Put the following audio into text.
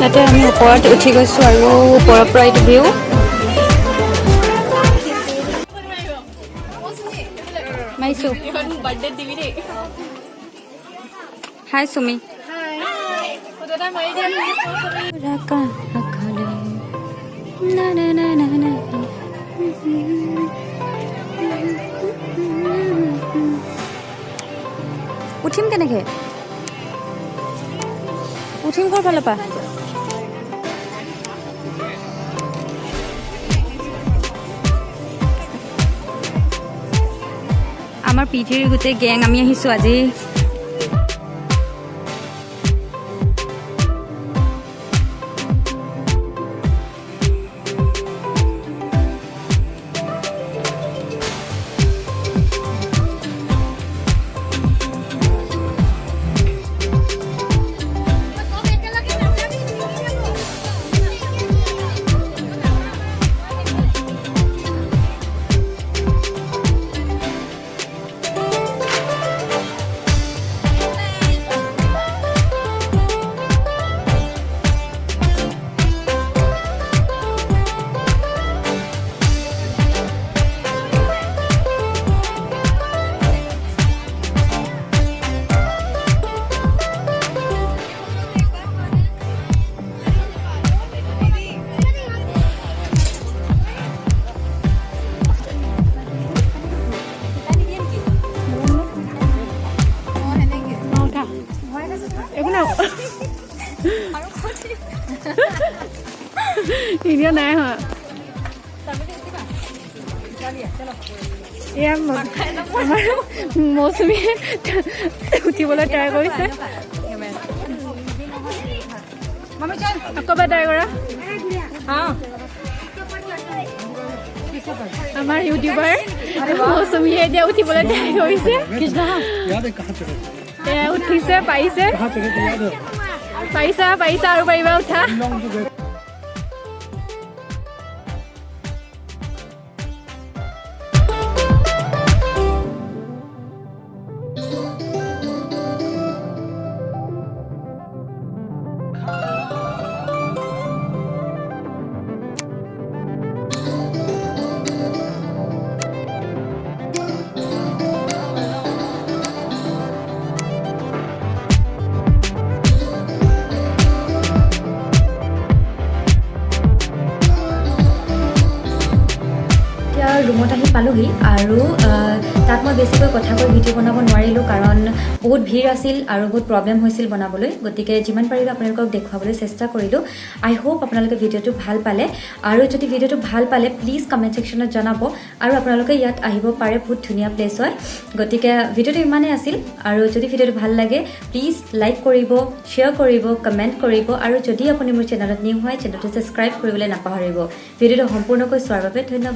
ইয়াতে আমি ওপৰত উঠি গৈছোঁ আৰু ওপৰৰ পৰা এইটো ভিউ মাৰিছোঁ। হাই সুমি। উঠিম কেনেকে? উঠিম ক'ৰ ফালৰ পৰা? আমাৰ পিঠিৰ গোটেই গেং আমি আহিছোঁ আজি। ভিডিঅ' নাই হোৱা। এয়া আমাৰ মৌচুমীয়ে উঠিবলৈ ট্ৰাই কৰিছে। আকৌ এবাৰ ট্ৰাই কৰা। আমাৰ ইউটিউবাৰ মৌচুমীয়ে এতিয়া উঠিবলৈ ট্ৰাই কৰিছে। এয়া উঠিছে, পাৰিছে আৰু পাৰিবা উঠা। ৰুমত আহি পালোহি আৰু তাত মই বেছিকৈ কথা কৈ ভিডিঅ' বনাব নোৱাৰিলোঁ কাৰণ বহুত ভিৰ আছিল আৰু বহুত প্ৰব্লেম হৈছিল বনাবলৈ। গতিকে যিমান পাৰিলোঁ আপোনালোকক দেখুৱাবলৈ চেষ্টা কৰিলোঁ। আই হোপ আপোনালোকে ভিডিঅ'টো ভাল পালে আৰু যদি ভিডিঅ'টো ভাল পালে প্লিজ কমেণ্ট ছেকশ্যনত জনাব আৰু আপোনালোকে ইয়াত আহিব পাৰে, বহুত ধুনীয়া প্লেচ হয়। গতিকে ভিডিঅ'টো ইমানেই আছিল আৰু যদি ভিডিঅ'টো ভাল লাগে প্লিজ লাইক কৰিব, শ্বেয়াৰ কৰিব, কমেণ্ট কৰিব আৰু যদি আপুনি মোৰ চেনেলত নিউ হয় চেনেলটো ছাবস্ক্ৰাইব কৰিবলৈ নাপাহৰিব। ভিডিঅ'টো সম্পূৰ্ণকৈ চোৱাৰ বাবে ধন্যবাদ।